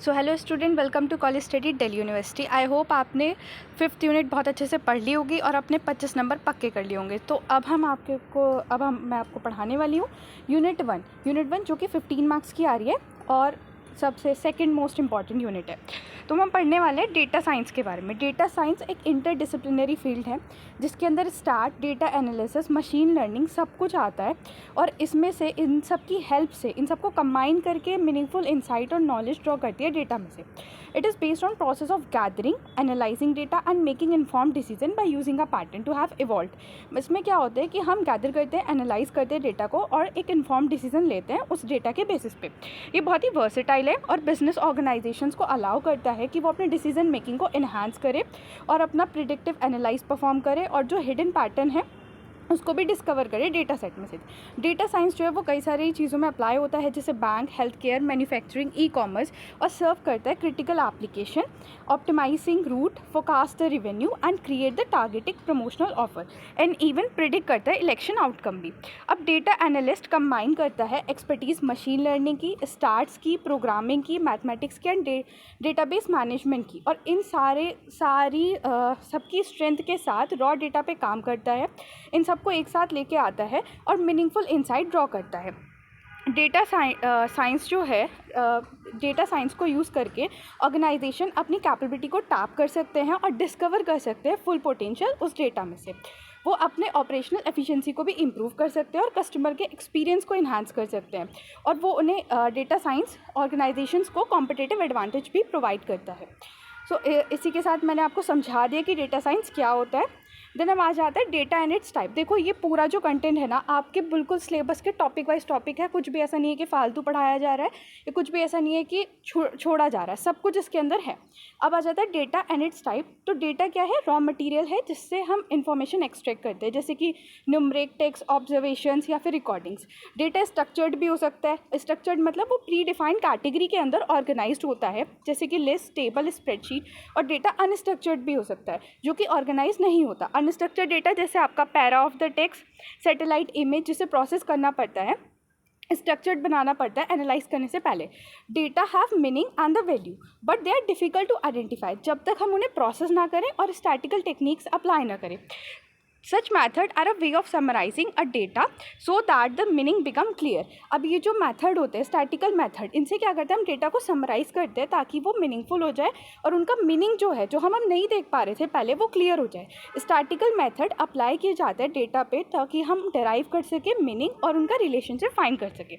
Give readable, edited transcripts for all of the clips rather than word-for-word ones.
So hello student, welcome to college study Delhi university. I hope आपने 5th unit बहुत अच्छे से पढ़ ली होगी और अपने 25 नंबर पक्के कर लिए होंगे। तो अब मैं आपको पढ़ाने वाली हूँ यूनिट वन जो कि 15 मार्क्स की आ रही है और सबसे सेकंड मोस्ट इम्पॉर्टेंट यूनिट है। तो हम पढ़ने वाले हैं डेटा साइंस के बारे में। डेटा साइंस एक इंटरडिसिप्लिनरी फील्ड है जिसके अंदर start data analysis, machine learning सब कुछ आता है और इसमें से इन सब की हेल्प से इन सबको कंबाइन करके मीनिंगफुल इंसाइट और नॉलेज ड्रॉ करती है डेटा में से। It is based on process of gathering, analysing data and making inform decision by using a pattern to have evolve. इसमें क्या होता है कि हम गैदर करते हैं, एनालाइज करते हैं डेटा को और एक इन्फॉर्म डिसीजन लेते हैं उस डेटा के बेसिस पे। ये बहुत ही वर्सेटाइल है और बिजनेस ऑर्गेनाइजेशंस को अलाउ करता है कि वो अपने डिसीजन मेकिंग को इन्हांस करे और अपना प्रिडिक्टिव एनालाइज परफॉर्म करे और जो हिडन पैटर्न है उसको भी डिस्कवर करे डेटा सेट में से। डेटा साइंस जो है वो कई सारी चीज़ों में अप्लाई होता है, जैसे bank, health care, manufacturing, e commerce, और सर्व करता है critical application, optimising route, forecast the revenue and create the targeting promotional offer and even predict करता है इलेक्शन आउटकम भी। अब डेटा एनालिस्ट कंबाइन करता है एक्सपर्टीज़ मशीन लर्निंग की, स्टार्ट्स की, प्रोग्रामिंग की, मैथमेटिक्स की एंड डेटाबेस मैनेजमेंट की, और इन सबकी स्ट्रेंथ के साथ रॉ डेटा पे काम करता है, इन सबको एक साथ लेके आता है और मीनिंगफुल इंसाइट ड्रॉ करता है। डेटा साइंस जो है, डेटा साइंस को यूज़ करके ऑर्गेनाइजेशन अपनी कैपेबिलिटी को टैप कर सकते हैं और डिस्कवर कर सकते हैं फुल पोटेंशियल उस डेटा में से। वो अपने ऑपरेशनल एफिशिएंसी को भी इम्प्रूव कर सकते हैं और कस्टमर के एक्सपीरियंस को इन्हांस कर सकते हैं, और वो उन्हें डेटा साइंस ऑर्गेनाइजेशंस को कॉम्पिटिटिव एडवांटेज भी प्रोवाइड करता है। सो इसी के साथ मैंने आपको समझा दिया कि डेटा साइंस क्या होता है। देन अब आ जाता है डेटा एंड इट्स टाइप। देखो ये पूरा जो कंटेंट है ना आपके बिल्कुल सिलेबस के टॉपिक वाइज टॉपिक है, कुछ भी ऐसा नहीं है कि फालतू पढ़ाया जा रहा है या कुछ भी ऐसा नहीं है कि छोड़ा जा रहा है, सब कुछ इसके अंदर है। अब आ जाता है डेटा एंड इट्स टाइप। तो डेटा क्या है? रॉ मटेरियल है जिससे हम इंफॉर्मेशन एक्सट्रैक्ट करते हैं, जैसे कि न्यूमरिक, टेक्स्ट, ऑब्जर्वेशंस या फिर रिकॉर्डिंग्स। डेटा स्ट्रक्चर्ड भी हो सकता है। स्ट्रक्चर्ड मतलब वो प्री डिफाइंड कैटेगरी के अंदर ऑर्गेनाइज्ड होता है, जैसे कि लिस्ट, टेबल, स्प्रेडशीट। और डेटा अनस्ट्रक्चर्ड भी हो सकता है जो कि ऑर्गेनाइज नहीं होता। अनस्ट्रक्चर्ड डेटा जैसे आपका para of the text, satellite image जिसे प्रोसेस करना पड़ता है, स्ट्रक्चर्ड बनाना पड़ता है एनालाइज करने से पहले। Data have meaning and the value but they are difficult to identify जब तक हम उन्हें प्रोसेस ना करें और स्टैटिकल टेक्निक्स अप्लाई ना करें। Such method are a way of summarizing a data so that the meaning become clear। अब ये जो मेथड होते हैं स्टैटिकल मेथड, इनसे क्या करते हैं हम डेटा को समराइज़ करते हैं ताकि वो मीनिंगफुल हो जाए और उनका मीनिंग जो है, जो हम नहीं देख पा रहे थे पहले, वो क्लियर हो जाए। स्टैटिकल मेथड अप्लाई किए जाते हैं डेटा पे ताकि हम डेराइव कर सकें मीनिंग और उनका रिलेशनशिप फाइंड कर सकें।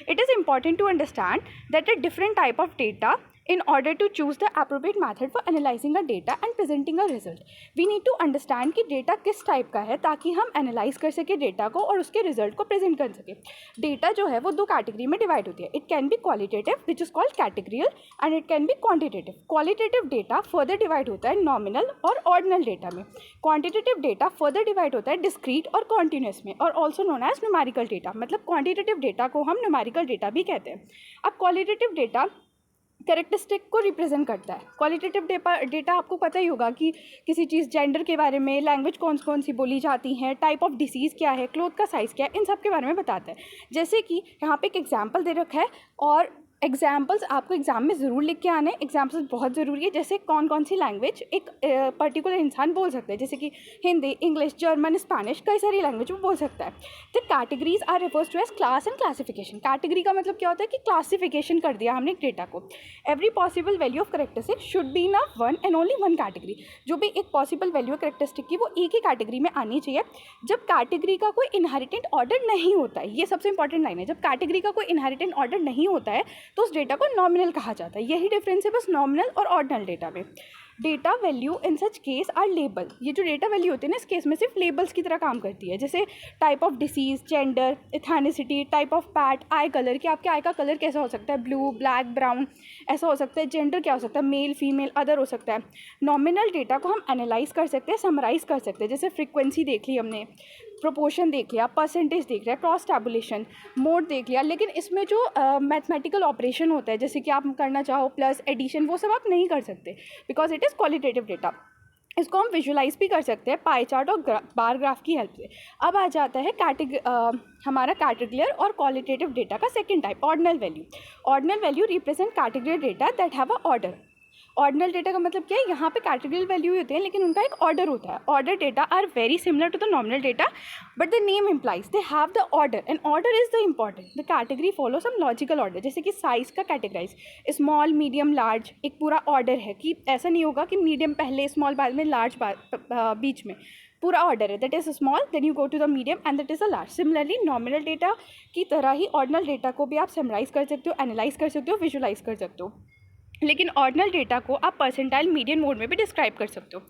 It is important to understand that a different type of data in order to choose the appropriate method for analyzing a data and presenting a result। we need to understand कि data किस type का है ताकि हम analyse कर सके data को और उसके रिजल्ट को प्रेजेंट कर सके। डेटा जो है वो दो कैटेगरी में डिवाइड होती है। It can be qualitative which is called categorical and it can be quantitative. Qualitative data further divide होता है नॉमिनल और ऑर्डिनल डेटा में। क्वांटिटेटिव डेटा फर्दर डिवाइड होता है डिस्क्रीट और कॉन्टिन्यूस में, और also known as numerical data. मतलब क्वांटिटेटिव डेटा को हम न्यूमेरिकल डेटा भी कहते हैं। अब क्वालिटेटिव डेटा कैरेक्टरिस्टिक को रिप्रेजेंट करता है। क्वालिटेटिव डेटा आपको पता ही होगा कि किसी चीज़, जेंडर के बारे में, लैंग्वेज कौन कौन सी बोली जाती हैं, टाइप ऑफ डिसीज़ क्या है, क्लोथ का साइज़ क्या है, इन सब के बारे में बताता है। जैसे कि यहाँ पे एक एग्जांपल दे रखा है और एग्जाम्पल्स आपको एग्जाम में ज़रूर लिख के आने। एग्जाम्पल्स बहुत ज़रूरी है, जैसे कौन कौन सी लैंग्वेज एक पर्टिकुलर इंसान बोल सकता है, जैसे कि हिंदी, इंग्लिश, जर्मन, स्पेनिश, कई सारी लैंग्वेज वो बोल सकता है। The categories are refers to as class and classification. Category का मतलब क्या होता है कि क्लासिफिकेशन कर दिया हमने डेटा को। Every possible value of characteristic should be in a one and only one category. जो भी एक पॉसिबल वैल्यू है करेक्टरिस्टिक की वो एक ही कैटेगरी में आनी चाहिए। जब कैटेगरी का कोई इनहेरिटेंट ऑर्डर नहीं होता है, ये सबसे इंपॉर्टेंट लाइन है, जब कैटेगरी का कोई इनहेरिटेंट ऑर्डर नहीं होता है तो उस डेटा को नॉमिनल कहा जाता है। यही डिफरेंस है बस नॉमिनल और ऑर्डिनल डेटा में। Data value in such case are label. ये जो डेटा वैल्यू होती है ना, इस केस में सिर्फ लेबल्स की तरह काम करती है, जैसे type of disease, gender, ethnicity, type of PAT, I colour, कि आपके आई का कलर कैसा हो सकता है, ब्लू, ब्लैक, ब्राउन ऐसा हो सकता है। जेंडर क्या हो सकता है, मेल, फीमेल, अदर हो सकता है। नॉमिनल डेटा को हम एनालाइज कर सकते हैं, समराइज कर सकते हैं, जैसे फ्रीक्वेंसी देख ली हमने, प्रोपोर्शन देख लिया, परसेंटेज देख लिया, क्रॉस टैबुलेशन, मोड देख लिया। लेकिन इसमें जो मैथमेटिकल ऑपरेशन होता है, जैसे कि आप करना चाहो प्लस, एडिशन, वो सब आप नहीं कर सकते because it is qualitative data. इसको हम विजुलाइज भी कर सकते हैं पाई चार्ट और बार ग्राफ की हेल्प से। अब आ जाता है हमारा कैटेगरियल और क्वालिटेटिव डेटा का second type, ordinal value. Ordinal value represent categorical data that have a order. Ordinal data का मतलब क्या है, यहाँ पे कैटेगरियल वैल्यू होते हैं लेकिन उनका एक ऑर्डर होता है। Order data are very similar to the nominal data but the name implies they have the order and order is the important. The category follow some logical order, जैसे कि साइज का कैटेगराइज, स्मॉल मीडियम लार्ज एक पूरा order है कि ऐसा नहीं होगा कि मीडियम पहले स्मॉल बाद में लार्ज बीच में, पूरा ऑर्डर है। That is small then you go to the medium and that is a large. Similarly nominal data की तरह ही ऑर्डिनल डेटा को भी आप समराइज कर सकते हो, एनालाइज कर सकते हो, विजुलाइज कर सकते हो, लेकिन ऑर्डिनल डेटा को आप परसेंटाइल मीडियन मोड में भी डिस्क्राइब कर सकते हो,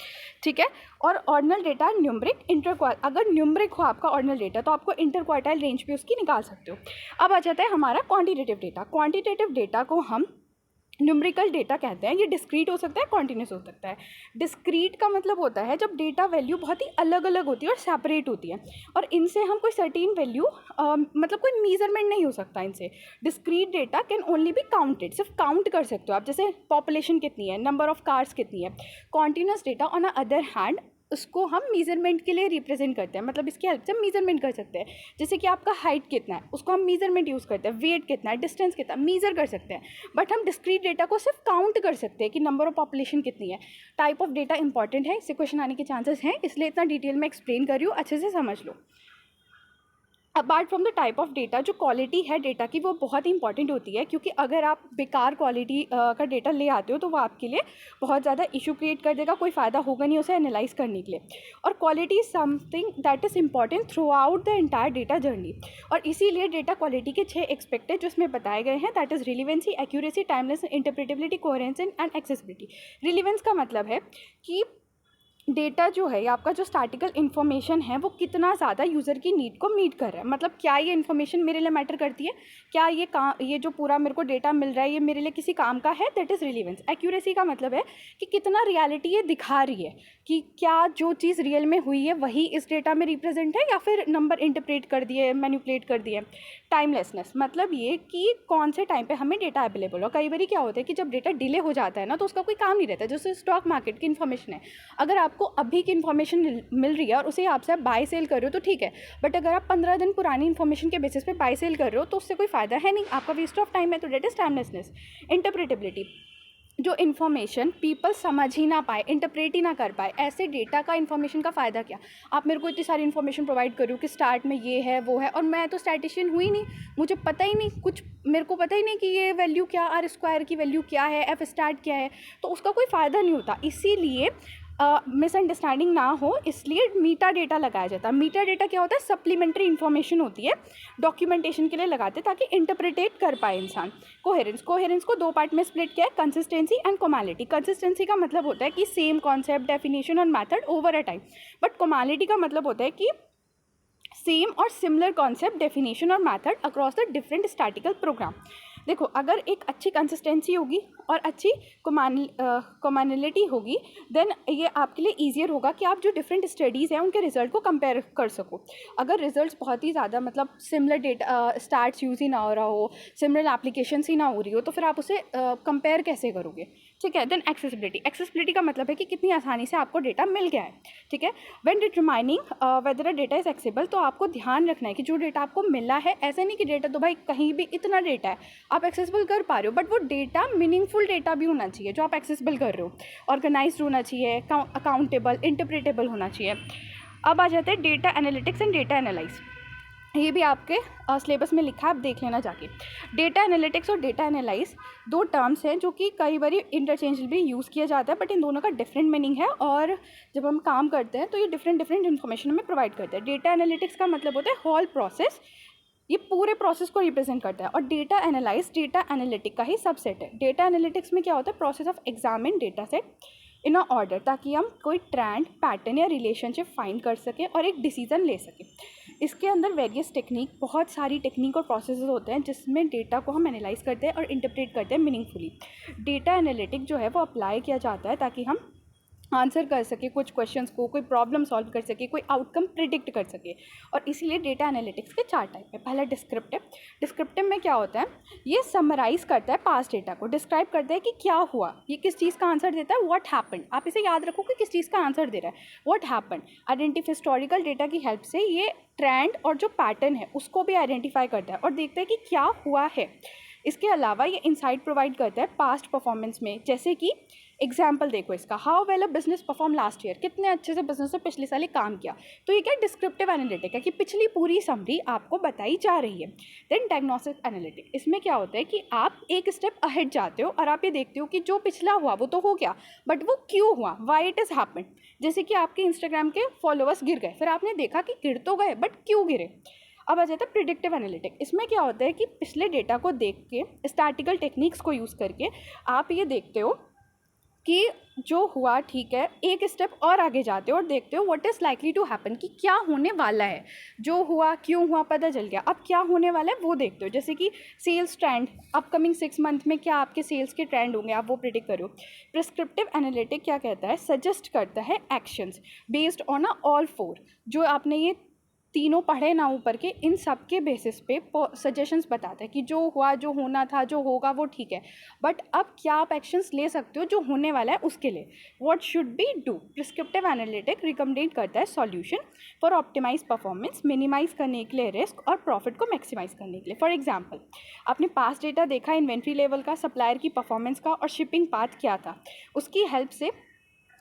ठीक है। और ऑर्डिनल डेटा न्यूमरिक अगर न्यूमरिक हो आपका ऑर्डिनल डेटा तो आपको इंटर क्वार्टाइल रेंज भी उसकी निकाल सकते हो। अब आ जाता है हमारा क्वांटिटेटिव डेटा। क्वांटिटेटिव डेटा को हम न्यूमरिकल डेटा कहते हैं। ये डिस्क्रीट हो सकता है, कॉन्टिन्यूस हो सकता है। डिस्क्रीट का मतलब होता है जब डेटा वैल्यू बहुत ही अलग अलग होती है और सेपरेट होती है और इनसे हम कोई सर्टेन वैल्यू मतलब कोई मेजरमेंट नहीं हो सकता इनसे। Discrete data can only be counted, सिर्फ काउंट कर सकते हो आप, जैसे पॉपुलेशन कितनी है, नंबर ऑफ कार्स कितनी है। Continuous data on a other hand उसको हम मेजरमेंट के लिए रिप्रेजेंट करते हैं, मतलब इसकी हेल्प से हम मेजरमेंट कर सकते हैं। जैसे कि आपका हाइट कितना है उसको हम मेजरमेंट यूज़ करते हैं, वेट कितना है, डिस्टेंस कितना, मेजर कर सकते हैं। बट हम डिस्क्रीट डेटा को सिर्फ काउंट कर सकते हैं कि नंबर ऑफ पॉपुलेशन कितनी है। टाइप ऑफ डेटा इंपॉर्टेंट है, इससे क्वेश्चन आने के चांसेस हैं, इसलिए इतना डिटेल में एक्सप्लेन कर रही हूँ, अच्छे से समझ लो। Apart from the type of data, जो क्वालिटी है डेटा की वो बहुत ही इंपॉर्टेंट होती है, क्योंकि अगर आप बेकार क्वालिटी का डेटा ले आते हो तो वो आपके लिए बहुत ज़्यादा इशू क्रिएट कर देगा, कोई फ़ायदा होगा नहीं उसे एनालाइज करने के लिए। और quality is something that is important through out the entire data journey. और इसीलिए डेटा क्वालिटी के 6 एक्सपेक्ट है जो इसमें बताए गए हैं, that is relevancy, accuracy, timeless, interpretability, coherence and accessibility. Relevance का मतलब है कि डेटा जो है या आपका जो स्टैटिकल इन्फॉर्मेशन है वो कितना ज़्यादा यूज़र की नीड को मीट कर रहा है, मतलब क्या ये इन्फॉर्मेशन मेरे लिए मैटर करती है, क्या ये जो पूरा मेरे को डेटा मिल रहा है ये मेरे लिए किसी काम का है, दैट इज़ रिलीवेंस। एक्यूरेसी का मतलब है कि कितना रियलिटी ये दिखा रही है, कि क्या जो चीज़ रियल में हुई है वही इस डेटा में रिप्रेजेंट है या फिर नंबर इंटरप्रेट कर दिए, मैनिपुलेट कर दिए। टाइमलेसनेस मतलब ये कि कौन से टाइम पे हमें डेटा अवेलेबल हो। कई बार क्या होता है कि जब डेटा डिले हो जाता है ना तो उसका कोई काम नहीं रहता। जैसे स्टॉक मार्केट की इन्फॉर्मेशन है, अगर आपको अभी की इन्फॉर्मेशन मिल रही है और उसे आपसे आप बाय सेल कर रहे हो तो ठीक है, बट अगर आप 15 दिन पुरानी इन्फॉर्मेशन के बेसिस पे बाय सेल कर रहे हो तो उससे कोई फ़ायदा है नहीं, आपका वेस्ट ऑफ टाइम है। तो डेट इज टाइमलेसनेस। इंटरप्रेटेबिलिटी, जो इन्फॉर्मेशन पीपल समझ ही ना पाए, इंटरप्रेट ही ना कर पाए, ऐसे डेटा का इन्फॉर्मेशन का फ़ायदा क्या। आप मेरे को इतनी सारी इन्फॉर्मेशन प्रोवाइड करो कि स्टार्ट में ये है वो है, और मैं तो स्टैटिशियन हुई नहीं, मुझे पता ही नहीं कुछ, मेरे को पता ही नहीं कि ये वैल्यू क्या, आर स्क्वायर की वैल्यू क्या है, एफ स्टार्ट क्या है, तो उसका कोई फ़ायदा नहीं होता। इसीलिए मिसअंडरस्टैंडिंग ना हो इसलिए मीटा डेटा लगाया जाता है। मीटा डेटा क्या होता है, सप्लीमेंट्री इन्फॉर्मेशन होती है, डॉक्यूमेंटेशन के लिए लगाते हैं ताकि इंटरप्रिटेट कर पाए इंसान। कोहेरेंस को 2 पार्ट में स्प्लिट किया है, कंसिस्टेंसी एंड कोमालिटी। कंसिस्टेंसी का मतलब होता है कि सेम कॉन्सेप्ट, डेफिनेशन और method over a time, but कोमालिटी का मतलब होता है कि सेम और सिमिलर कॉन्सेप्ट, डेफिनेशन और method across the different statistical program. देखो, अगर एक अच्छी कंसिस्टेंसी होगी और अच्छी कॉमनलिटी होगी देन ये आपके लिए ईजियर होगा कि आप जो डिफरेंट स्टडीज़ हैं उनके रिजल्ट को कंपेयर कर सको। अगर रिजल्ट्स बहुत ही ज़्यादा मतलब सिमिलर डेटा स्टार्ट्स यूज़ ही ना हो रहा हो, सिमिलर एप्लीकेशंस ही ना हो रही हो, तो फिर आप उसे कंपेयर कैसे करोगे, ठीक है। देन एक्सेसिबिलिटी का मतलब है कि कितनी आसानी से आपको डेटा मिल गया है, ठीक है। When determining weather a data is accessible, तो आपको ध्यान रखना है कि जो डेटा आपको मिला है, ऐसा नहीं कि डेटा तो भाई कहीं भी इतना डेटा है आप एक्सेसिबल कर पा रहे हो, बट वो डेटा मीनिंगफुल डेटा भी होना चाहिए जो आप एक्सेसिबल कर रहे हो, ऑर्गेनाइज्ड होना चाहिए, अकाउंटेबल, इंटरप्रेटेबल होना चाहिए। अब आ जाते हैं data analytics and data analyse. ये भी आपके सिलेबस में लिखा है, आप देख लेना जाके। डेटा एनालिटिक्स और डेटा एनालाइज 2 टर्म्स हैं जो कि कई बार इंटरचेंजेबली यूज़ किया जाता है, बट इन दोनों का डिफरेंट मीनिंग है, और जब हम काम करते हैं तो ये डिफरेंट इन्फॉर्मेशन हमें प्रोवाइड करते हैं। डेटा एनालिटिक्स का मतलब होता है होल प्रोसेस, ये पूरे प्रोसेस को रिप्रेजेंट करता है, और डेटा एनालाइज डेटा एनालिटिक का ही सबसेट है। डेटा एनालिटिक्स में क्या होता है, process of examine data set in a order, ताकि हम कोई ट्रेंड, पैटर्न या रिलेशनशिप फाइंड कर सकें और एक डिसीजन ले सकें। इसके अंदर वेरियस टेक्निक, बहुत सारी टेक्निक और प्रोसेस होते हैं जिसमें डेटा को हम एनालाइज करते हैं और इंटरप्रेट करते हैं मीनिंगफुली। डेटा एनालिटिक जो है वो अप्लाई किया जाता है ताकि हम आंसर कर सके कुछ क्वेश्चंस को, कोई प्रॉब्लम सॉल्व कर सके, कोई आउटकम प्रिडिक्ट कर सके। और इसीलिए डेटा एनालिटिक्स के 4 टाइप है। पहला डिस्क्रिप्टिव। डिस्क्रिप्टिव में क्या होता है, ये समराइज करता है पास्ट डेटा को, डिस्क्राइब करता है कि क्या हुआ, ये किस चीज़ का आंसर देता है, व्हाट हैपेंड। आप इसे याद रखो कि किस चीज़ का आंसर दे रहा है, what happened. Identify historical data की हेल्प से ये ट्रेंड और जो पैटर्न है उसको भी आइडेंटिफाई करता है और देखता है कि क्या हुआ है। इसके अलावा ये इंसाइट प्रोवाइड करता है पास्ट परफॉर्मेंस में, जैसे कि एग्जाम्पल देखो इसका, how well a business perform last year, कितने अच्छे से बिजनेस ने पिछले साल काम किया। तो ये क्या डिस्क्रिप्टिव एनालिटिक है कि पिछली पूरी समरी आपको बताई जा रही है। देन डायग्नोस्टिक एनालिटिक, इसमें क्या होता है कि आप एक स्टेप अहेड जाते हो और आप ये देखते हो कि जो पिछला हुआ वो तो हो गया, बट वो क्यों हुआ, वाई इट इज़ हैपेंड। जैसे कि आपके इंस्टाग्राम के फॉलोअर्स गिर गए, फिर आपने देखा कि गिर तो गए बट क्यों गिरे। अब आ जाता है प्रिडिक्टिव एनालिटिक। इसमें क्या होता है कि पिछले डेटा को देख के स्टैटिकल टेक्निक्स को यूज़ करके आप ये देखते हो कि जो हुआ ठीक है, एक स्टेप और आगे जाते हो और देखते हो what is likely to happen, कि क्या होने वाला है। जो हुआ क्यों हुआ पता चल गया, अब क्या होने वाला है वो देखते हो। जैसे कि सेल्स ट्रेंड, अपकमिंग 6 मंथ में क्या आपके सेल्स के ट्रेंड होंगे, आप वो प्रिडिक्ट करो। प्रिस्क्रिप्टिव एनालिटिक क्या कहता है, सजेस्ट करता है एक्शंस बेस्ड ऑन ऑल 4, जो आपने ये तीनों पढ़े ना ऊपर के, इन सब के बेसिस पे सजेशंस बताता है कि जो हुआ, जो होना था, जो होगा वो ठीक है, बट अब क्या आप एक्शंस ले सकते हो जो होने वाला है उसके लिए, what should be do. Prescriptive analytic recommended करता है solution for optimise performance, minimise करने के लिए रिस्क और प्रॉफिट को मैक्सिमाइज करने के लिए। फॉर एग्जाम्पल, आपने पास्ट डेटा देखा इन्वेंट्री लेवल का, सप्लायर की परफॉर्मेंस का और शिपिंग पाथ क्या था, उसकी हेल्प से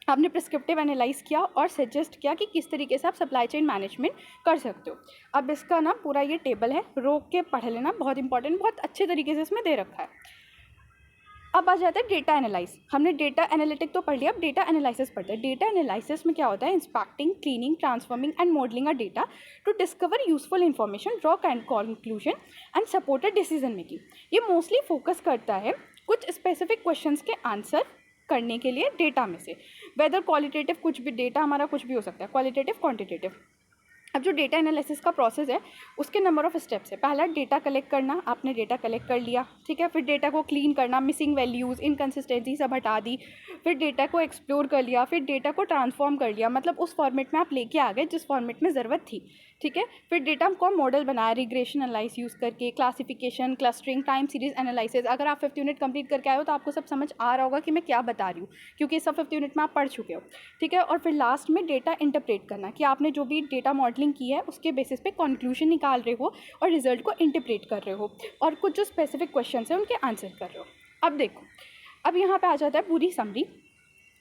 आपने प्रिस्क्रिप्टिव एनालाइज किया और सजेस्ट किया कि किस तरीके से आप सप्लाई चेन मैनेजमेंट कर सकते हो। अब इसका ना पूरा ये टेबल है, रोक के पढ़ लेना, बहुत इंपॉर्टेंट, बहुत अच्छे तरीके से इसमें दे रखा है। अब आ जाता है डेटा एनालाइज। हमने डेटा एनालिटिक तो पढ़ लिया, अब डेटा एनालिसिस पढ़ते हैं। डेटा एनालिसिस में क्या होता है, inspecting, cleaning, transforming and modelling a data to discover useful information, draw conclusion and support a decision making. ये मोस्टली फोकस करता है कुछ स्पेसिफिक क्वेश्चंस के आंसर करने के लिए डेटा में से, वेदर क्वालिटेटिव, कुछ भी डेटा हमारा कुछ भी हो सकता है, क्वालिटेटिव, क्वांटिटेटिव। अब जो डेटा एनालिसिस का प्रोसेस है उसके नंबर ऑफ स्टेप्स है। पहला डेटा कलेक्ट करना, आपने डेटा कलेक्ट कर लिया, ठीक है। फिर डेटा को क्लीन करना, मिसिंग वैल्यूज़, इनकन्सिस्टेंसी सब हटा दी। फिर डेटा को एक्सप्लोर कर लिया, फिर डेटा को ट्रांसफॉर्म कर लिया, मतलब उस फॉर्मेट में आप लेके आ गए जिस फॉर्मेट में ज़रूरत थी, ठीक है। फिर डेटा को मॉडल बनाया, रिग्रेशन एनालाइज यूज़ करके, classification, clustering, time series analysis. अगर आप 5th यूनिट कंप्लीट करके आए हो तो आपको सब समझ आ रहा होगा कि मैं क्या बता रही हूँ, क्योंकि सब 5th यूनिट में आप पढ़ चुके हो, ठीक है। और फिर लास्ट में डेटा इंटरप्रेट करना, कि आपने जो भी डेटा मॉडलिंग की है उसके बेसिस पे कंक्लूजन निकाल रहे हो और रिजल्ट को इंटरप्रेट कर रहे हो और कुछ जो स्पेसिफिक क्वेश्चन हैं उनके आंसर कर रहे हो। अब देखो, अब यहाँ पे आ जाता है पूरी समरी।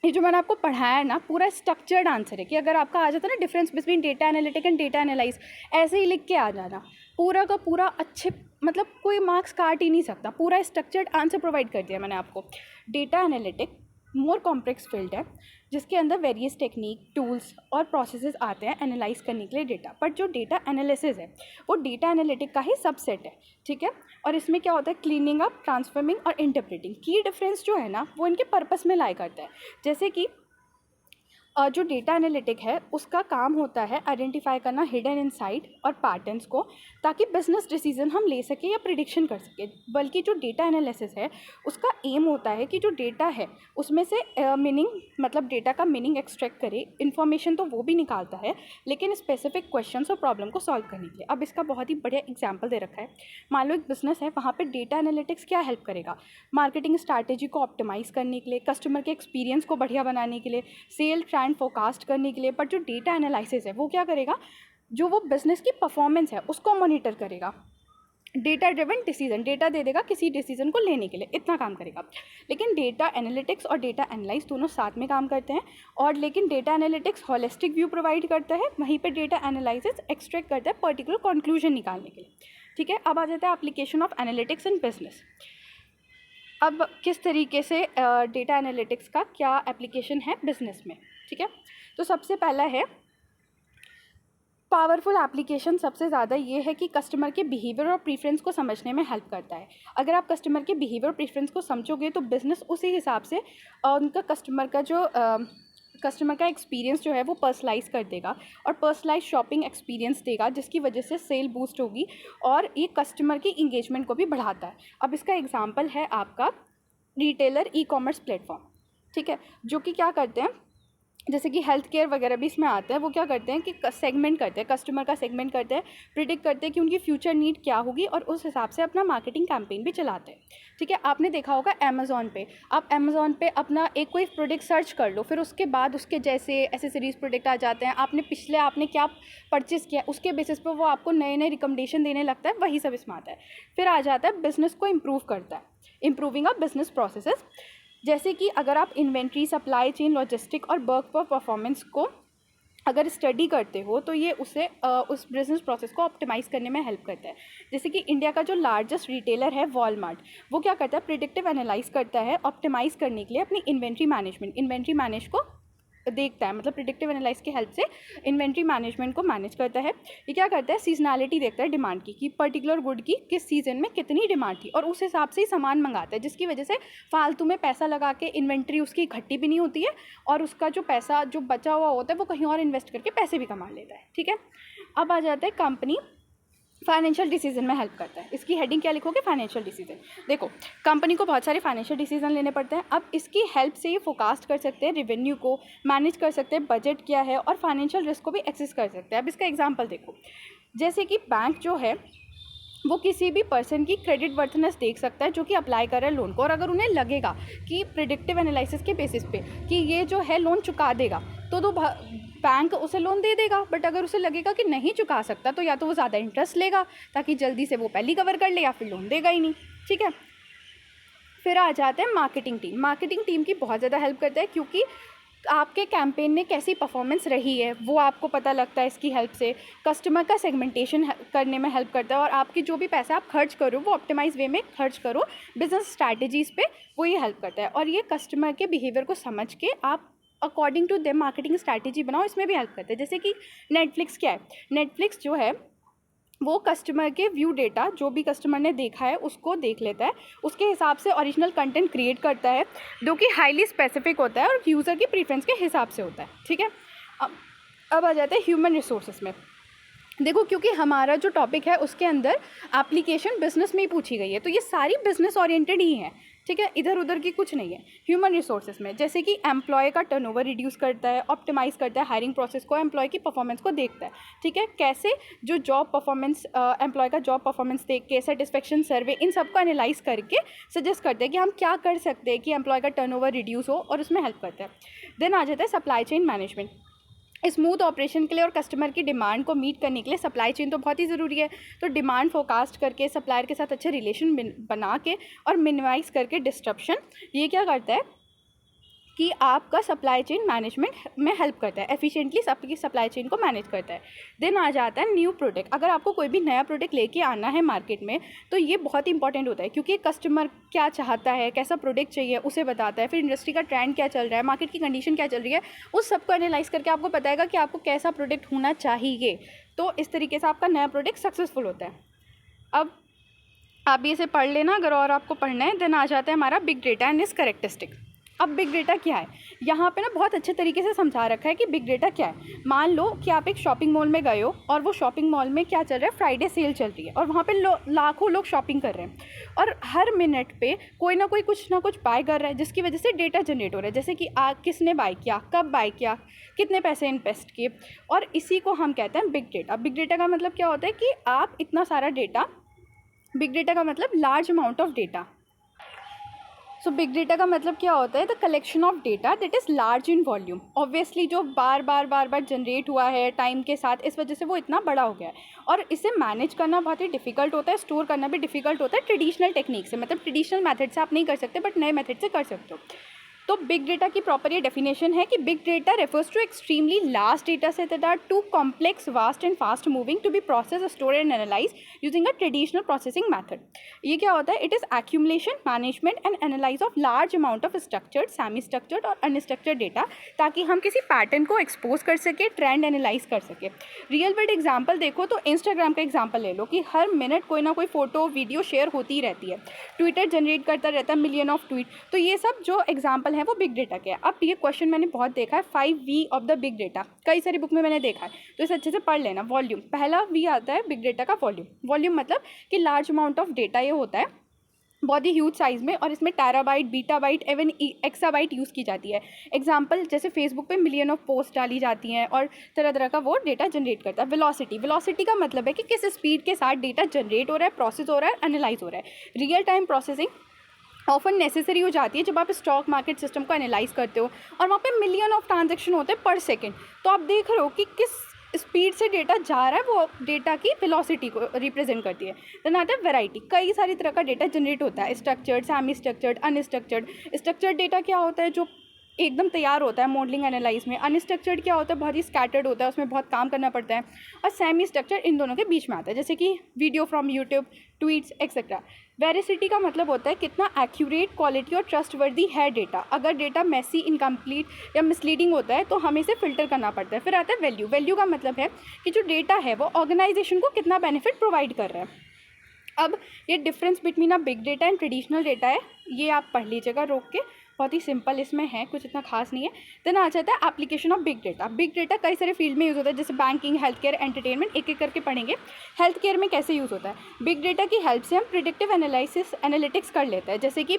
ये जो मैंने आपको पढ़ाया है ना, पूरा स्ट्रक्चर्ड आंसर है, कि अगर आपका आ जाता है ना difference between data analytic and data analyse, ऐसे ही लिख के आ जाना पूरा का पूरा, अच्छे, मतलब कोई मार्क्स काट ही नहीं सकता, पूरा स्ट्रक्चर्ड आंसर प्रोवाइड कर दिया मैंने आपको। Data analytic more complex field है जिसके अंदर वेरियस टेक्निक, टूल्स और प्रोसेसेस आते हैं एनालाइज करने के लिए डेटा, बट जो डेटा एनालिसिस है वो डेटा एनालिटिक का ही सबसेट है, ठीक है। और इसमें क्या होता है, क्लीनिंग अप, ट्रांसफॉर्मिंग और इंटरप्रेटिंग। की डिफरेंस जो है ना वो इनके पर्पस में लाई करता है। जैसे कि जो डेटा एनालिटिक है उसका काम होता है आइडेंटिफाई करना हिडन इनसाइट और पैटर्न्स को, ताकि बिजनेस डिसीजन हम ले सकें या प्रिडिक्शन कर सकें। बल्कि जो डेटा एनालिसिस है उसका एम होता है कि जो डेटा है उसमें से मीनिंग, मतलब डेटा का मीनिंग एक्सट्रैक्ट करे, इन्फॉर्मेशन तो वो भी निकालता है लेकिन स्पेसिफिक क्वेश्चंस और प्रॉब्लम को सॉल्व करने के लिए। अब इसका बहुत ही बढ़िया एग्जाम्पल दे रखा है। मान लो एक बिजनेस है, वहाँ पर डेटा एनालिटिक्स क्या हेल्प करेगा, मार्केटिंग स्ट्रैटेजी को ऑप्टिमाइज़ करने के लिए, कस्टमर के एक्सपीरियंस को बढ़िया बनाने के लिए, सेल ट्रेंड फोरकास्ट करने के लिए। पर जो डेटा एनालिसिस है वो क्या करेगा, जो वो बिजनेस की परफॉर्मेंस है उसको मॉनिटर करेगा। डेटा ड्रिवन डिसीजन, डेटा दे देगा किसी डिसीजन को लेने के लिए, इतना काम करेगा। लेकिन डेटा एनालिटिक्स और डेटा एनालाइज दोनों साथ में काम करते हैं, और लेकिन data analytics holistic view provide करता है, वहीं पे डेटा एनालिसिस एक्सट्रैक्ट करता है पर्टिकुलर कंक्लूजन निकालने के लिए, ठीक है। अब आ जाता है application of analytics in business. अब किस तरीके से डेटा एनालिटिक्स का क्या एप्लीकेशन है बिजनेस में, ठीक है। तो सबसे पहला है पावरफुल एप्लीकेशन, सबसे ज़्यादा ये है कि कस्टमर के बिहेवियर और प्रीफरेंस को समझने में हेल्प करता है। अगर आप कस्टमर के बिहेवियर और प्रीफरेंस को समझोगे तो बिज़नेस उसी हिसाब से उनका कस्टमर का एक्सपीरियंस जो है वो पर्सनलाइज कर देगा और पर्सनलाइज शॉपिंग एक्सपीरियंस देगा, जिसकी वजह से सेल बूस्ट होगी और ये कस्टमर की इंगेजमेंट को भी बढ़ाता है। अब इसका एग्जांपल है आपका रिटेलर ई कॉमर्स प्लेटफॉर्म, ठीक है, जो कि क्या करते हैं, जैसे कि हेल्थ केयर वगैरह भी इसमें आता है। वो क्या करते हैं कि सेगमेंट करते हैं, कस्टमर का सेगमेंट करते हैं, प्रिडिक्ट करते हैं कि उनकी फ्यूचर नीड क्या होगी और उस हिसाब से अपना मार्केटिंग कैंपेन भी चलाते हैं। ठीक है, आपने देखा होगा अमेज़ॉन पे, आप अमेज़ॉन पे अपना एक कोई प्रोडक्ट सर्च कर लो, फिर उसके बाद उसके जैसे एसेसरीज़ प्रोडक्ट आ जाते हैं, आपने क्या परचेज़ किया उसके बेसिस पर वो आपको नए नए रिकमेंडेशन देने लगता है, वही सब इसमें आता है। फिर आ जाता है बिज़नेस को इम्प्रूव करता है, इम्प्रूविंग अ बिज़नेस प्रोसेसेस। जैसे कि अगर आप इन्वेंट्री, सप्लाई चेन, लॉजिस्टिक और वर्क परफॉर्मेंस को अगर स्टडी करते हो तो ये उस बिजनेस प्रोसेस को ऑप्टिमाइज़ करने में हेल्प करता है। जैसे कि इंडिया का जो लार्जेस्ट रिटेलर है वॉलमार्ट, वो क्या करता है, प्रिडिक्टिव एनालाइज करता है ऑप्टिमाइज़ करने के लिए अपनी इन्वेंट्री मैनेज को देखता है, मतलब प्रिडिक्टिव एनालाइज की हेल्प से इन्वेंट्री मैनेजमेंट को मैनेज करता है। ये क्या करता है, सीजनैलिटी देखता है डिमांड की, कि पर्टिकुलर गुड की किस सीज़न में कितनी डिमांड थी और उस हिसाब से ही सामान मंगाता है, जिसकी वजह से फालतू में पैसा लगा के इन्वेंट्री उसकी इकट्ठी भी नहीं होती है और उसका जो पैसा जो बचा हुआ होता है वो कहीं और इन्वेस्ट करके पैसे भी कमा लेता है। ठीक है, अब आ जाता है कंपनी फाइनेंशियल डिसीजन में हेल्प करता है। इसकी हेडिंग क्या लिखोगे, फाइनेंशियल डिसीजन। देखो, कंपनी को बहुत सारे फाइनेंशियल डिसीजन लेने पड़ते हैं। अब इसकी हेल्प से ये फोरकास्ट कर सकते हैं रेवेन्यू को, मैनेज कर सकते हैं बजट क्या है और फाइनेंशियल रिस्क को भी एक्सेस कर सकते हैं। अब इसका एग्जांपल देखो, जैसे कि बैंक जो है वो किसी भी पर्सन की क्रेडिट वर्थनेस देख सकता है जो कि अप्लाई कर रहा है लोन को, और अगर उन्हें लगेगा कि प्रिडिक्टिव एनालिसिस के बेसिस पे कि ये जो है लोन चुका देगा तो बैंक उसे लोन दे देगा। बट अगर उसे लगेगा कि नहीं चुका सकता तो या तो वो ज़्यादा इंटरेस्ट लेगा ताकि जल्दी से वो पहले कवर कर ले, या फिर लोन देगा ही नहीं। ठीक है, फिर आ जाते हैं मार्केटिंग टीम की बहुत ज़्यादा हेल्प करता है, क्योंकि आपके कैंपेन में कैसी परफॉर्मेंस रही है वो आपको पता लगता है इसकी हेल्प से। कस्टमर का सेगमेंटेशन करने में हेल्प करता है और आपकी जो भी पैसा आप खर्च करो वो ऑप्टिमाइज वे में खर्च करो बिजनेस स्ट्रैटेजीज़ पे, वो ये हेल्प करता है। और ये कस्टमर के बिहेवियर को समझ के आप according to them marketing strategy बनाओ, इसमें भी हेल्प करता है। जैसे कि नेटफ्लिक्स क्या है, नेटफ्लिक्स जो है वो कस्टमर के व्यू डेटा जो भी कस्टमर ने देखा है उसको देख लेता है, उसके हिसाब से ओरिजिनल कंटेंट क्रिएट करता है जो कि हाईली स्पेसिफिक होता है और यूज़र की प्रेफरेंस के हिसाब से होता है। ठीक है, अब आ जाते हैं ह्यूमन रिसोर्सेज में। देखो, क्योंकि हमारा जो टॉपिक है उसके अंदर एप्लीकेशन बिजनेस में ही पूछी गई है, तो ये सारी बिजनेस ओरिएंटेड ही हैं। ठीक है, इधर उधर की कुछ नहीं है। ह्यूमन रिसोर्सेज में जैसे कि एम्प्लॉय का टर्नओवर रिड्यूस करता है, ऑप्टिमाइज़ करता है हायरिंग प्रोसेस को, एम्प्लॉय की परफॉर्मेंस को देखता है। ठीक है, कैसे जो जॉब परफॉर्मेंस एम्प्लॉय का जॉब परफॉर्मेंस देख के सेटिस्फेक्शन सर्वे इन सबको एनालाइज करके सजेस्ट करते हैं कि हम क्या कर सकते हैं कि एम्प्लॉय का टर्नओवर रिड्यूस हो, और उसमें हेल्प करता है। देन आ जाता है supply chain management. Smooth operation के लिए और कस्टमर की डिमांड को मीट करने के लिए सप्लाई चेन तो बहुत ही ज़रूरी है। तो डिमांड फोरकास्ट करके सप्लायर के साथ अच्छे रिलेशन बना के और मिनिमाइज़ करके डिस्ट्रप्शन, ये क्या करता है कि आपका सप्लाई चेन मैनेजमेंट में हेल्प करता है, एफिशिएंटली सबकी सप्लाई चेन को मैनेज करता है। देन आ जाता है न्यू प्रोडक्ट। अगर आपको कोई भी नया प्रोडक्ट लेके आना है मार्केट में तो ये बहुत इंपॉर्टेंट होता है, क्योंकि कस्टमर क्या चाहता है, कैसा प्रोडक्ट चाहिए उसे बताता है। फिर इंडस्ट्री का ट्रेंड क्या चल रहा है, मार्केट की कंडीशन क्या चल रही है, उस सबको एनालाइज करके आपको बताएगा कि आपको कैसा प्रोडक्ट होना चाहिए। तो इस तरीके से आपका नया प्रोडक्ट सक्सेसफुल होता है। अब आप भी इसे पढ़ लेना अगर और आपको पढ़ना है। देन आ जाता है हमारा big data and it's characteristic. अब बिग डेटा क्या है, यहाँ पे ना बहुत अच्छे तरीके से समझा रखा है कि बिग डेटा क्या है। मान लो कि आप एक शॉपिंग मॉल में गए हो और वो शॉपिंग मॉल में क्या चल रहा है, फ्राइडे सेल चल रही है और वहाँ पे लाखों लोग शॉपिंग कर रहे हैं और हर मिनट पे कोई ना कोई कुछ ना कुछ बाय कर रहा है, जिसकी वजह से डेटा जनरेट हो रहा है। जैसे कि किसने बाय किया, कब बाय किया, कितने पैसे इन्वेस्ट किए, और इसी को हम कहते हैं बिग डेटा। बिग डेटा का मतलब क्या होता है कि आप इतना सारा डेटा, बिग डेटा का मतलब large amount of data. So big data का मतलब क्या होता है, the collection of data that is large in volume. Obviously जो बार बार जनरेट हुआ है टाइम के साथ, इस वजह से वो इतना बड़ा हो गया है और इसे मैनेज करना बहुत ही डिफिकल्ट होता है, स्टोर करना भी डिफिकल्ट होता है ट्रेडिशनल टेक्निक से। मतलब ट्रेडिशनल मेथड से आप नहीं कर सकते बट नए मेथड से कर सकते हो। तो बिग डेटा की प्रॉपर ये डेफिनेशन है कि big data refers to extremely large data set that are too complex, vast and fast moving to be process, store and analyse using a traditional processing method. ये क्या होता है, it is accumulation, management and analyse of large amount of structured, semi structured और unstructured data, ताकि हम किसी pattern को expose कर सके, ट्रेंड एनालाइज कर सके। रियल वर्ल्ड एग्जाम्पल देखो तो इंस्टाग्राम का एग्जाम्पल ले लो कि हर मिनट कोई ना कोई फोटो वीडियो शेयर होती रहती है, ट्विटर जनरेट करता रहता है मिलियन ऑफ ट्वीट। तो ये सब जो एग्जाम्पल है वो बिग डेटा के। अब ये क्वेश्चन मैंने बहुत देखा है, 5V of the big data, कई सारी बुक में मैंने देखा है, तो इसे अच्छे से पढ़ लेना। वॉल्यूम, पहला V आता है बिग डेटा का, वॉल्यूम। वॉल्यूम मतलब कि लार्ज अमाउंट ऑफ डेटा ये होता है, बहुत ही ह्यूज साइज़ में, और इसमें टेराबाइट, बीटाबाइट, एवन एक्साबाइट यूज़ की जाती है। एग्जांपल जैसे फेसबुक पे मिलियन ऑफ पोस्ट डाली जाती हैं और तरह तरह का वो डेटा जनरेट करता है। वेलोसिटी का मतलब है कि किस स्पीड के साथ डेटा जनरेट हो रहा है, प्रोसेस हो रहा है, एनालाइज हो रहा है। Real time processing often necessary हो जाती है जब आप स्टॉक मार्केट सिस्टम को एनालाइज करते हो और वहाँ पे मिलियन ऑफ ट्रांजैक्शन होते हैं पर सेकेंड। तो आप देख रहे हो कि किस स्पीड से डेटा जा रहा है, वो डेटा की वेलोसिटी को रिप्रेजेंट करती है। देन आता है वैरायटी। कई सारी तरह का डेटा जनरेट होता है, structured, semi structured, unstructured. Structured data क्या होता है, जो एकदम तैयार होता है मॉडलिंग एनालाइज में। अनस्ट्रक्चर्ड क्या होता है, बहुत ही स्कैटर्ड होता है, उसमें बहुत काम करना पड़ता है। और सेमी स्ट्रक्चर्ड इन दोनों के बीच में आता है, जैसे कि video from YouTube, tweets etcetera. Veracity का मतलब होता है कितना एक्यूरेट, क्वालिटी और ट्रस्टवर्दी है डेटा। अगर डेटा मेसी, इनकम्प्लीट या मिसलीडिंग होता है तो हमें इसे फिल्टर करना पड़ता है। फिर आता है वैल्यू। वैल्यू का मतलब है कि जो डेटा है वो ऑर्गेनाइजेशन को कितना बेनिफिट प्रोवाइड कर रहा है। अब ये difference between a big data and traditional data है, ये आप पढ़ लीजिएगा रोक के, बहुत ही सिंपल इसमें है, कुछ इतना खास नहीं है। देन आ जाता है application of big data. Big data कई सारे फील्ड में यूज़ होता है, जैसे बैंकिंग, हेल्थ केयर, एंटरटेनमेंट, एक एक करके पढ़ेंगे। हेल्थ केयर में कैसे यूज़ होता है, बिग डेटा की हेल्प से हम प्रिडिक्टिव एनालिटिक्स कर लेते हैं, जैसे कि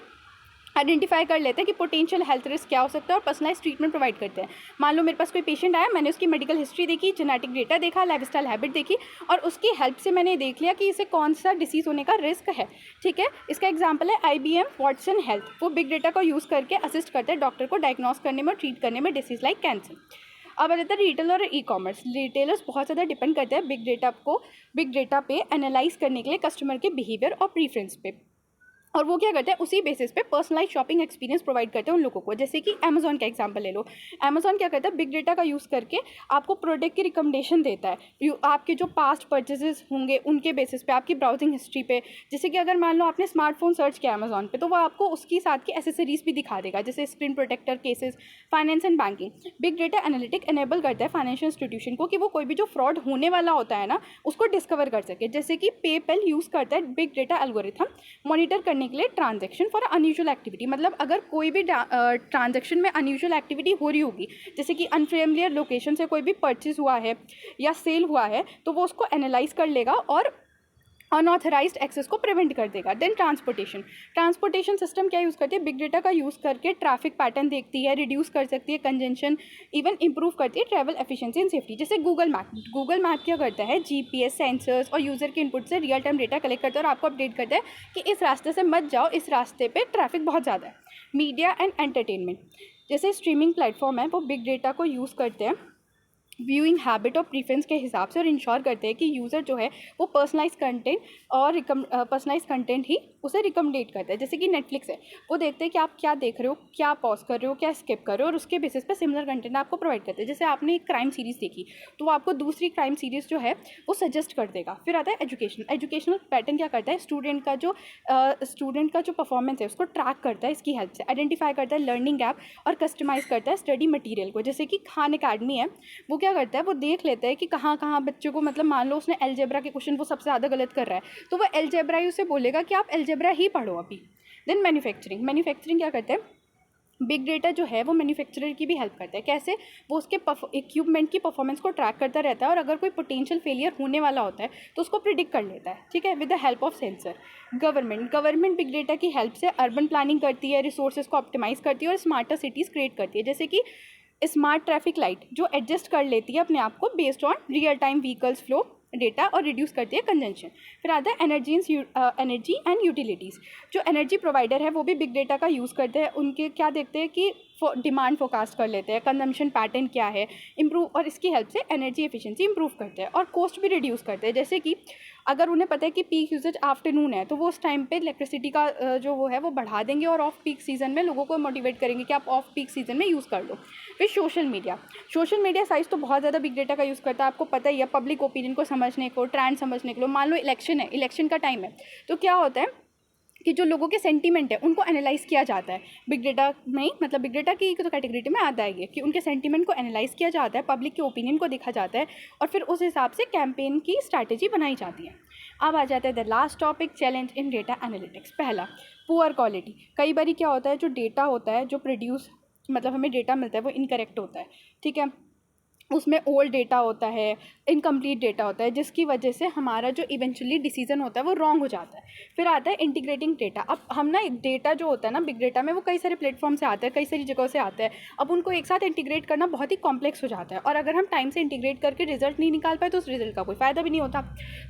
आइडेंटिफाई कर लेते हैं कि पोटेंशियल हेल्थ रिस्क क्या हो सकता है और पर्सनलाइज ट्रीटमेंट प्रोवाइड करते हैं। मान लो मेरे पास कोई पेशेंट आया, मैंने उसकी मेडिकल हिस्ट्री देखी, जेनेटिक डेटा देखा, लाइफस्टाइल हैबिट देखी और उसकी हेल्प से मैंने देख लिया कि इसे कौन सा डिसीज़ होने का रिस्क है। ठीक है, इसका एग्जांपल है IBM वाटसन हेल्थ। वो बिग डेटा को यूज़ करके असिस्ट करते हैं डॉक्टर को डायग्नोस करने में और ट्रीट करने में डिसीज़ लाइक कैंसर। अब आ जाता है रिटेल और ई कॉमर्स। रिटेलर्स बहुत ज़्यादा डिपेंड करते हैं बिग डेटा पे एनालाइज करने के लिए कस्टमर के बिहेवियर और प्रीफरेंस पे, और वो क्या करते हैं उसी बेसिस पे पर्सनलाइज शॉपिंग एक्सपीरियंस प्रोवाइड करते हैं उन लोगों को। जैसे कि अमेजॉन का एग्जांपल ले लो। अमेजॉन क्या करता है, बिग डेटा का यूज़ करके आपको प्रोडक्ट की रिकमेंडेशन देता है, आपके जो पास्ट परचेजेस होंगे उनके बेसिस पे, आपकी ब्राउजिंग हिस्ट्री पे। जैसे कि अगर मान लो आपने स्मार्टफोन सर्च किया अमेजॉन पे, तो वो आपको उसकी साथ की एसेसरीज भी दिखा देगा, जैसे screen protector, cases, finance and banking. Big data analytic enable करता है फाइनेंशियल इंस्टीट्यूशन को कि वो कोई भी जो फ्रॉड होने वाला होता है ना, उसको डिस्कवर कर सके। जैसे कि पेपैल यूज़ करता है बिग डेटा एल्गोरिथम मॉनिटर करने के लिए ट्रांजैक्शन फॉर अनयूजुअल एक्टिविटी। मतलब अगर कोई भी ट्रांजैक्शन में अनयूजुअल एक्टिविटी हो रही होगी, जैसे कि अनफेमिलियर लोकेशन से कोई भी परचेज हुआ है या सेल हुआ है, तो वो उसको एनालाइज कर लेगा और अनऑथराइज्ड एक्सेस को प्रिवेंट कर देगा। देन ट्रांसपोर्टेशन सिस्टम क्या यूज़ करती है, बिग डेटा का यूज़ करके ट्रैफिक पैटर्न देखती है, रिड्यूस कर सकती है कंजेंशन, इवन इंप्रूव करती है ट्रैवल एफिशिएंसी एंड सेफ्टी। जैसे गूगल मैप क्या करता है, GPS सेंसर्स और यूज़र के इनपुट से रियल टाइम डेटा कलेक्ट करता है और आपको अपडेट करता है कि इस रास्ते से मत जाओ, इस रास्ते पर ट्रैफिक बहुत ज़्यादा है। मीडिया एंड एंटरटेनमेंट, जैसे स्ट्रीमिंग प्लेटफॉर्म है, वो बिग डेटा को यूज़ करते हैं व्यूइंग हैबिट और प्रीफरेंस के हिसाब से और इंश्योर करते हैं कि यूज़र जो है वो पर्सनलाइज कंटेंट ही उसे रिकमेंडेट करता है। जैसे कि नेटफ्लिक्स है, वो देखते हैं कि आप क्या देख रहे हो, क्या पॉज कर रहे हो, क्या स्किप कर रहे हो, और उसके बेसिस पे सिमिलर कंटेंट आपको प्रोवाइड करते हैं। जैसे आपने एक क्राइम सीरीज़ देखी तो वो आपको दूसरी क्राइम सीरीज़ जो है वो सजेस्ट कर देगा। फिर आता है एजुकेशनल पैटर्न क्या करता है, स्टूडेंट का जो परफॉर्मेंस है उसको ट्रैक करता है, इसकी हेल्प से आइडेंटिफाई करता है लर्निंग गैप और कस्टमाइज करता है स्टडी मटीरियल को। जैसे कि खान अकेडमी है, वो क्या करता है, वो देख लेता है कि कहाँ कहाँ बच्चों को, मतलब मान लो उसने अलजेब्रा के क्वेश्चन वो सबसे ज़्यादा गलत कर रहा है, तो वो अलजेब्रा ही उसे बोलेगा कि आप अलजेब्रा ही पढ़ो अभी। देन मैन्युफैक्चरिंग क्या करते हैं, बिग डेटा जो है वो मैन्युफैक्चरर की भी हेल्प करता है। कैसे, वो उसके इक्विपमेंट की परफॉर्मेंस को ट्रैक करता रहता है और अगर कोई पोटेंशियल फेलियर होने वाला होता है तो उसको प्रिडिक्ट कर लेता है। ठीक है, with the help of sensor. Government big data की हेल्प से अर्बन प्लानिंग करती है, रिसोर्सेज को ऑप्टिमाइज करती है और स्मार्टर सिटीज़ क्रिएट करती है। जैसे कि स्मार्ट ट्रैफिक लाइट जो एडजस्ट कर लेती है अपने आप को based on real time vehicles flow data और रिड्यूस करती है कंजम्पशन। फिर आता है एनर्जी एंड यूटिलिटीज़। जो एनर्जी प्रोवाइडर है वो भी बिग डेटा का यूज़ करते हैं, उनके क्या देखते हैं कि डिमांड फोरकास्ट कर लेते हैं, कंजम्पशन पैटर्न क्या है, इंप्रूव, और इसकी हेल्प से एनर्जी एफिशिएंसी इंप्रूव करते हैं और कॉस्ट भी रिड्यूस करते हैं। जैसे कि अगर उन्हें पता है कि पीक यूजेज आफ्टरनून है तो वो उस टाइम पे इलेक्ट्रिसिटी का जो वो है वो बढ़ा देंगे और ऑफ पीक सीज़न में लोगों को मोटिवेट करेंगे कि आप ऑफ पीक सीज़न में यूज़ कर लो। फिर सोशल मीडिया साइज तो बहुत ज़्यादा बिग डेटा का यूज़ करता है, आपको पता ही है, पब्लिक ओपिनियन को समझने को, ट्रेंड समझने के लिए। मान लो इलेक्शन का टाइम है तो क्या होता है कि जो लोगों के सेंटीमेंट है उनको एनालाइज किया जाता है बिग डेटा में, मतलब बिग डेटा की तो कैटेगरी में आता है ये कि उनके सेंटीमेंट को एनालाइज किया जाता है, पब्लिक के ओपिनियन को देखा जाता है और फिर उस हिसाब से कैंपेन की स्ट्रैटेजी बनाई जाती है। अब आ जाता है the last topic, challenge in data analytics. पहला, पुअर क्वालिटी। कई बार क्या होता है, जो डेटा होता है जो प्रोड्यूस मतलब हमें डेटा मिलता है वो इनकरेक्ट होता है। ठीक है, उसमें ओल्ड डेटा होता है, इनकम्प्लीट डेटा होता है, जिसकी वजह से हमारा जो इवेंचुअली डिसीजन होता है वो रॉन्ग हो जाता है। फिर आता है इंटीग्रेटिंग डेटा। अब हम ना डेटा जो होता है ना बिग डेटा में, वो कई सारे प्लेटफॉर्म से आता है, कई सारी जगहों से आता है। अब उनको एक साथ इंटीग्रेट करना बहुत ही कॉम्प्लेक्स हो जाता है, और अगर हम टाइम से इंटीग्रेट करके रिजल्ट नहीं निकाल पाए तो उस रिजल्ट का कोई फ़ायदा भी नहीं होता।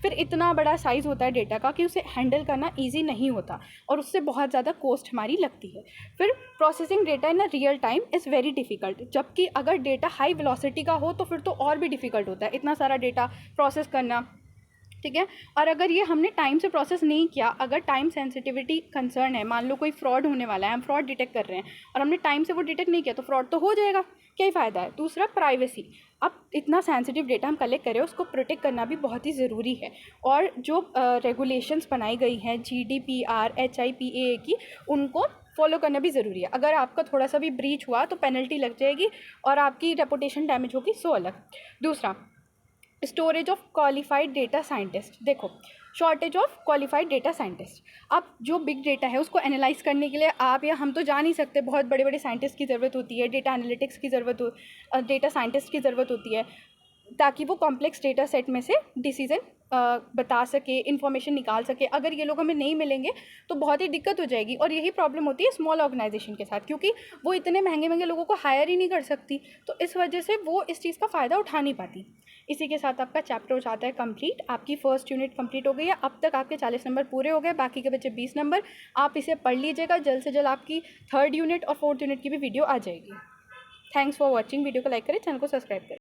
फिर इतना बड़ा साइज़ होता है डेटा का कि उसे हैंडल करना ईजी नहीं होता, और उससे बहुत ज़्यादा कॉस्ट हमारी लगती है। फिर processing data in a real time is very difficult, जबकि अगर डेटा हाई वेलोसिटी का हो तो फिर तो और भी डिफ़िकल्ट होता है इतना सारा डेटा प्रोसेस करना, ठीक है। और अगर ये हमने टाइम से प्रोसेस नहीं किया, अगर टाइम सेंसिटिविटी कंसर्न है, मान लो कोई फ्रॉड होने वाला है, हम फ्रॉड डिटेक्ट कर रहे हैं और हमने टाइम से वो डिटेक्ट नहीं किया, तो फ्रॉड तो हो जाएगा, क्या ही फ़ायदा है। दूसरा, प्राइवेसी। अब इतना सेंसिटिव डेटा हम कलेक्ट करें, उसको प्रोटेक्ट करना भी बहुत ही ज़रूरी है। और जो रेगुलेशंस बनाई गई हैं GDPR HIPAA की, उनको फॉलो करना भी ज़रूरी है। अगर आपका थोड़ा सा भी ब्रीच हुआ तो पेनल्टी लग जाएगी और आपकी रेपुटेशन डैमेज होगी, सो अलग। दूसरा, storage of qualified data scientist. देखो, shortage of qualified data scientist. अब जो बिग डेटा है उसको एनालाइज करने के लिए आप या हम तो जा नहीं सकते, बहुत बड़े बड़े साइंटिस्ट की ज़रूरत होती है, डेटा एनालिटिक्स की ज़रूरत हो, डेटा साइंटिस्ट की ज़रूरत होती है, ताकि वो कॉम्प्लेक्स डेटा सेट में से डिसीजन बता सके, इन्फॉर्मेशन निकाल सके। अगर ये लोग हमें नहीं मिलेंगे तो बहुत ही दिक्कत हो जाएगी, और यही प्रॉब्लम होती है स्मॉल ऑर्गेनाइजेशन के साथ, क्योंकि वो इतने महंगे महंगे लोगों को हायर ही नहीं कर सकती, तो इस वजह से वो इस चीज़ का फ़ायदा उठा नहीं पाती। इसी के साथ आपका चैप्टर हो जाता है कंप्लीट। आपकी फर्स्ट यूनिट कंप्लीट हो गई है। अब तक आपके 40 नंबर पूरे हो गए, बाकी के बचे 20 नंबर। आप इसे पढ़ लीजिएगा, जल्द से जल्द आपकी थर्ड यूनिट और फोर्थ यूनिट की भी वीडियो आ जाएगी। Thanks for watching. वीडियो को लाइक करें, चैनल को सब्सक्राइब करें।